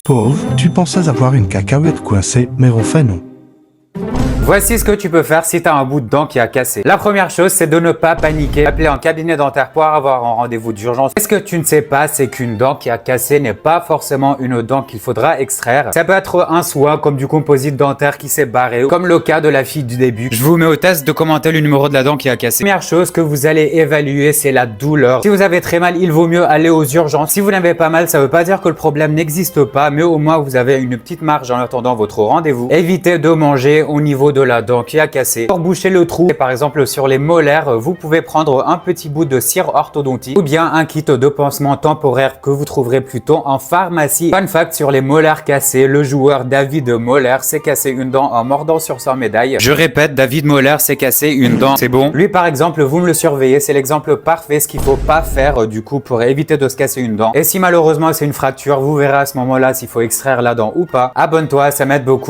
Pauvre, tu pensais avoir une cacahuète coincée, mais en fait non. Voici ce que tu peux faire si tu as un bout de dent qui a cassé. La première chose, c'est de ne pas paniquer. Appeler un cabinet dentaire pour avoir un rendez-vous d'urgence. Ce que tu ne sais pas, c'est qu'une dent qui a cassé n'est pas forcément une dent qu'il faudra extraire. Ça peut être un soin comme du composite dentaire qui s'est barré, comme le cas de la fille du début. Je vous mets au test de commenter le numéro de la dent qui a cassé. Première chose que vous allez évaluer, c'est la douleur. Si vous avez très mal, il vaut mieux aller aux urgences. Si vous n'avez pas mal, ça veut pas dire que le problème n'existe pas, mais au moins vous avez une petite marge en attendant votre rendez-vous. Évitez de manger au niveau de la dent qui a cassé. Pour boucher le trou, par exemple sur les molaires, vous pouvez prendre un petit bout de cire orthodontique ou bien un kit de pansement temporaire que vous trouverez plutôt en pharmacie. Fun fact sur les molaires cassés, le joueur David Moller s'est cassé une dent en mordant sur sa médaille. Je répète, David Moller s'est cassé une dent, c'est bon. Lui par exemple, vous me le surveillez, c'est l'exemple parfait, ce qu'il faut pas faire du coup pour éviter de se casser une dent. Et si malheureusement c'est une fracture, vous verrez à ce moment-là s'il faut extraire la dent ou pas. Abonne-toi, ça m'aide beaucoup.